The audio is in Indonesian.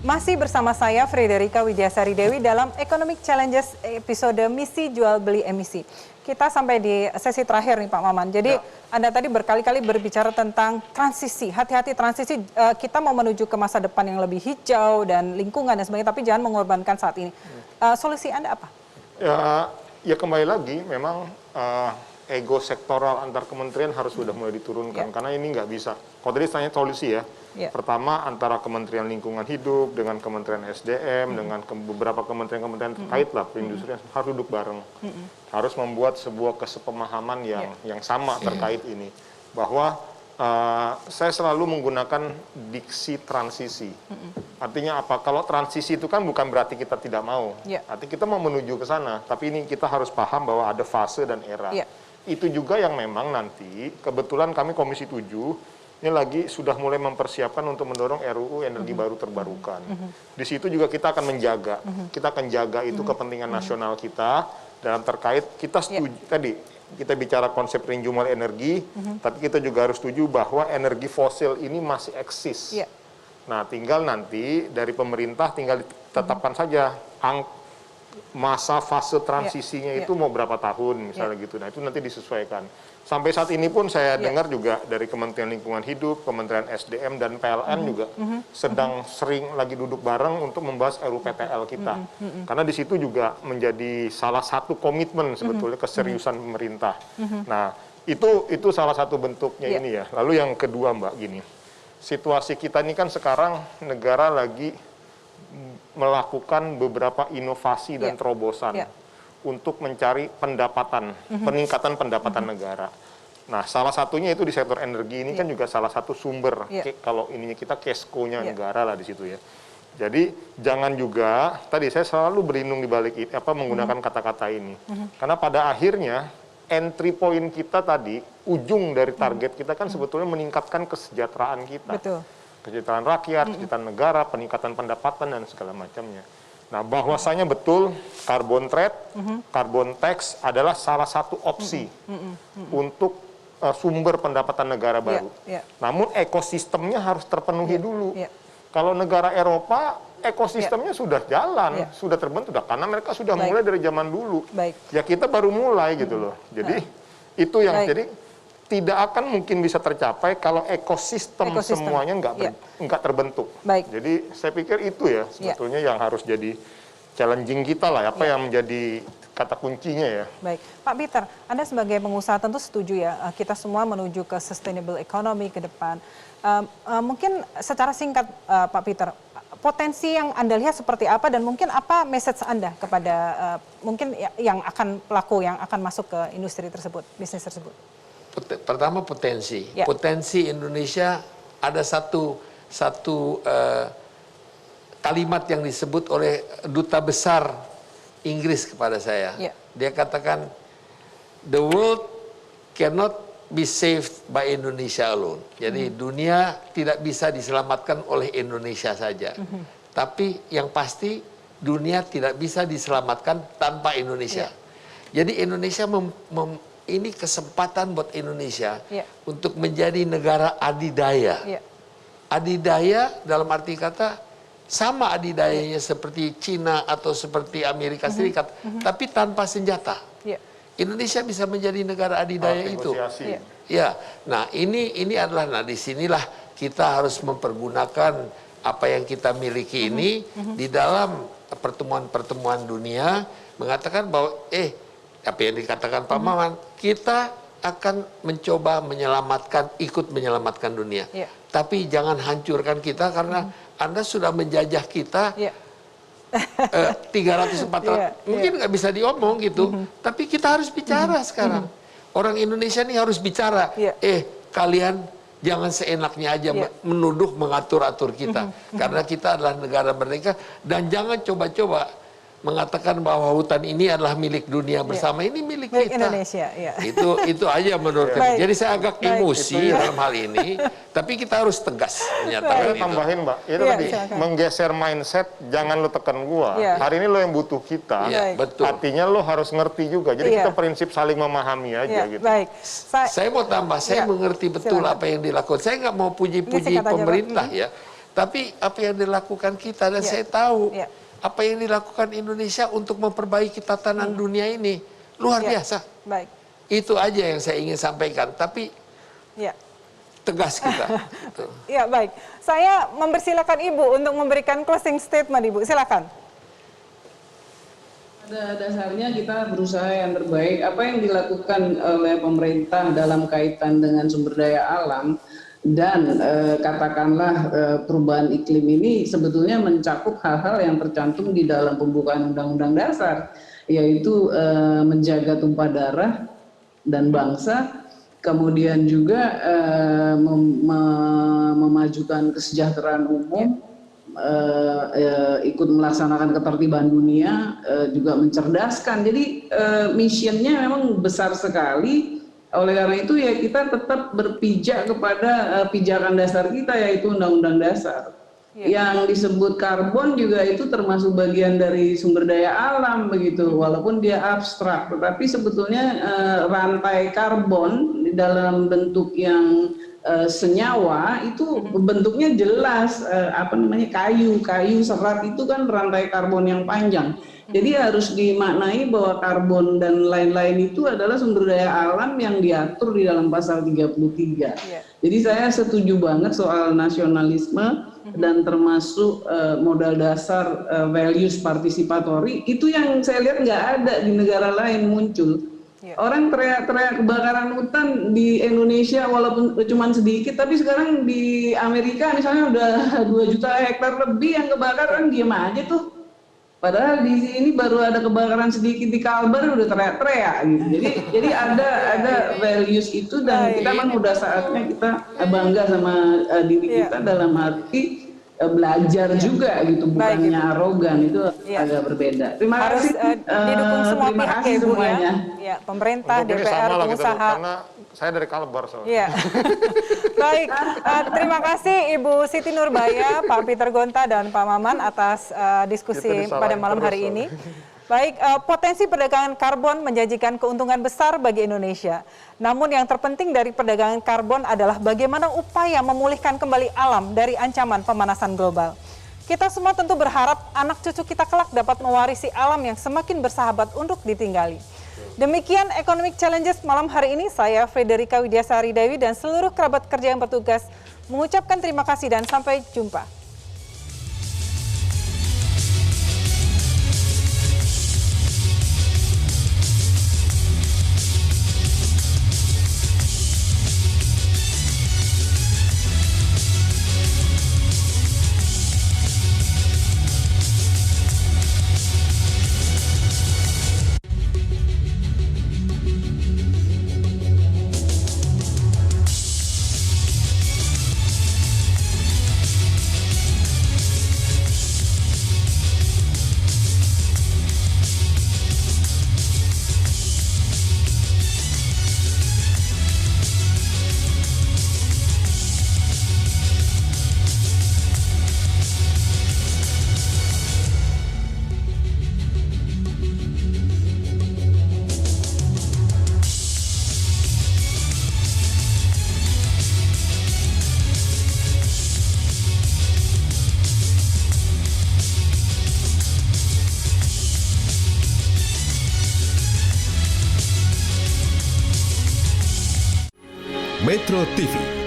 Masih bersama saya Frederika Widyasari Dewi dalam Economic Challenges episode Misi Jual Beli Emisi. Kita sampai di sesi terakhir nih Pak Maman. Jadi Anda tadi berkali-kali berbicara tentang transisi. Hati-hati transisi, kita mau menuju ke masa depan yang lebih hijau dan lingkungan dan sebagainya, tapi jangan mengorbankan saat ini. Solusi Anda apa? Ya kembali lagi, memang ego sektoral antar kementerian harus sudah mulai diturunkan, karena ini nggak bisa. Kalau tadi tanya solusi ya, pertama antara Kementerian Lingkungan Hidup dengan Kementerian SDM, dengan beberapa kementerian-kementerian terkait lah, perindustrian harus duduk bareng. Harus membuat sebuah kesepemahaman yang sama terkait ini. Bahwa saya selalu menggunakan diksi transisi. Artinya apa? Kalau transisi itu kan bukan berarti kita tidak mau. Artinya kita mau menuju ke sana, tapi ini kita harus paham bahwa ada fase dan era. Itu juga yang memang nanti, kebetulan kami Komisi 7, ini lagi sudah mulai mempersiapkan untuk mendorong RUU energi baru terbarukan. Di situ juga kita akan menjaga, kita akan jaga itu kepentingan nasional kita, dalam terkait, kita setuju, tadi kita bicara konsep renewable energi, tapi kita juga harus setuju bahwa energi fosil ini masih eksis. Nah, tinggal nanti dari pemerintah tinggal ditetapkan saja masa fase transisinya itu mau berapa tahun misalnya gitu. Nah, itu nanti disesuaikan. Sampai saat ini pun saya dengar juga dari Kementerian Lingkungan Hidup, Kementerian SDM dan PLN juga sedang sering lagi duduk bareng untuk membahas RUPTL kita. Karena di situ juga menjadi salah satu komitmen sebetulnya keseriusan pemerintah. Nah, itu salah satu bentuknya ini ya. Lalu yang kedua Mbak gini. Situasi kita ini kan sekarang negara lagi melakukan beberapa inovasi dan terobosan untuk mencari pendapatan, peningkatan pendapatan negara. Nah, salah satunya itu di sektor energi ini kan juga salah satu sumber, kalau ininya kita cash-nya negara lah di situ ya. Jadi jangan juga, tadi saya selalu berlindung di balik menggunakan kata-kata ini. Karena pada akhirnya entry point kita tadi, ujung dari target kita kan sebetulnya meningkatkan kesejahteraan kita. Kesejahteraan rakyat, kesejahteraan negara, peningkatan pendapatan dan segala macamnya. Nah, bahwasanya betul carbon trade, carbon tax adalah salah satu opsi untuk sumber pendapatan negara baru. Namun ekosistemnya harus terpenuhi dulu. Kalau negara Eropa, ekosistemnya sudah jalan, sudah terbentuk, karena mereka sudah mulai dari zaman dulu. Ya kita baru mulai gitu loh. Jadi itu yang jadi tidak akan mungkin bisa tercapai kalau ekosistem semuanya nggak terbentuk. Jadi saya pikir itu ya sebetulnya yang harus jadi challenging kita lah, apa yang menjadi kata kuncinya ya. Baik, Pak Peter, Anda sebagai pengusaha tentu setuju ya kita semua menuju ke sustainable economy ke depan. Mungkin secara singkat Pak Peter, potensi yang Anda lihat seperti apa dan mungkin apa message Anda kepada mungkin yang akan pelaku yang akan masuk ke industri tersebut, bisnis tersebut? Pertama potensi. Potensi Indonesia ada satu kalimat yang disebut oleh Duta Besar Inggris kepada saya. Dia katakan, the world cannot be saved by Indonesia alone. Jadi dunia tidak bisa diselamatkan oleh Indonesia saja. Tapi yang pasti dunia tidak bisa diselamatkan tanpa Indonesia. Jadi Indonesia ini kesempatan buat Indonesia untuk menjadi negara adidaya. Adidaya dalam arti kata sama adidayanya seperti Cina atau seperti Amerika Serikat, tapi tanpa senjata. Indonesia bisa menjadi negara adidaya itu. Ya, nah ini adalah, disinilah kita harus mempergunakan apa yang kita miliki ini di dalam pertemuan-pertemuan dunia, mengatakan bahwa apa yang dikatakan Pak Maman, kita akan mencoba ikut menyelamatkan dunia. Tapi jangan hancurkan kita karena Anda sudah menjajah kita 300-400, mungkin nggak bisa diomong gitu, tapi kita harus bicara sekarang. Orang Indonesia ini harus bicara, kalian jangan seenaknya aja menuduh, mengatur-atur kita. Karena kita adalah negara merdeka, dan jangan coba-coba mengatakan bahwa hutan ini adalah milik dunia bersama, ini milik kita. Indonesia, Itu aja menurut kami. Jadi saya agak emosi dalam hal ini, tapi kita harus tegas menyatakan itu. Tambahin Mbak, itu tadi menggeser mindset, jangan lo tekan gua. Hari ini lo yang butuh kita, betul. Artinya lo harus ngerti juga. Jadi kita prinsip saling memahami aja gitu. Saya mau tambah, saya mengerti betul apa yang dilakukan. Saya nggak mau puji-puji pemerintah ya. Tapi apa yang dilakukan kita, dan saya tahu apa yang dilakukan Indonesia untuk memperbaiki tatanan dunia ini luar biasa. Baik. Itu aja yang saya ingin sampaikan. Tapi tegas kita. Ya, baik. Saya mempersilakan Ibu untuk memberikan closing statement, Ibu. Silakan. Pada dasarnya kita berusaha yang terbaik. Apa yang dilakukan oleh pemerintah dalam kaitan dengan sumber daya alam dan katakanlah perubahan iklim ini sebetulnya mencakup hal-hal yang tercantum di dalam pembukaan Undang-Undang Dasar, yaitu menjaga tumpah darah dan bangsa, kemudian juga memajukan kesejahteraan umum, ikut melaksanakan ketertiban dunia, juga mencerdaskan. Jadi misinya memang besar sekali. Oleh karena itu ya kita tetap berpijak kepada pijakan dasar kita, yaitu Undang-Undang Dasar. Yang disebut karbon juga itu termasuk bagian dari sumber daya alam begitu, walaupun dia abstrak, tetapi sebetulnya rantai karbon dalam bentuk yang senyawa itu bentuknya jelas, kayu serat itu kan rantai karbon yang panjang. Jadi harus dimaknai bahwa karbon dan lain-lain itu adalah sumber daya alam yang diatur di dalam pasal 33. Jadi saya setuju banget soal nasionalisme dan termasuk modal dasar values participatory, itu yang saya lihat nggak ada di negara lain muncul. Orang teriak-teriak kebakaran hutan di Indonesia walaupun cuma sedikit, tapi sekarang di Amerika misalnya udah 2 juta hektar lebih yang kebakaran, diem aja tuh. Padahal di sini baru ada kebakaran sedikit di Kalbar udah teriak-teriak gitu. Jadi ada values itu, dan kita memang udah saatnya kita bangga sama diri kita dalam arti belajar juga gitu, bukannya arogan, itu agak berbeda. Terima kasih. Didukung semua terima pihak kasih ya, Bu, semuanya. ya, pemerintah, Untuk DPR, gitu, pengusaha. karena saya dari Kalbar soalnya. Iya. Baik, terima kasih Ibu Siti Nurbaya, Pak Peter Gonta, dan Pak Maman atas diskusi pada malam hari ini. Baik, potensi perdagangan karbon menjanjikan keuntungan besar bagi Indonesia. Namun yang terpenting dari perdagangan karbon adalah bagaimana upaya memulihkan kembali alam dari ancaman pemanasan global. Kita semua tentu berharap anak cucu kita kelak dapat mewarisi alam yang semakin bersahabat untuk ditinggali. Demikian Economic Challenges malam hari ini. Saya Frederika Widyasari Dewi dan seluruh kerabat kerja yang bertugas mengucapkan terima kasih dan sampai jumpa. Metro TV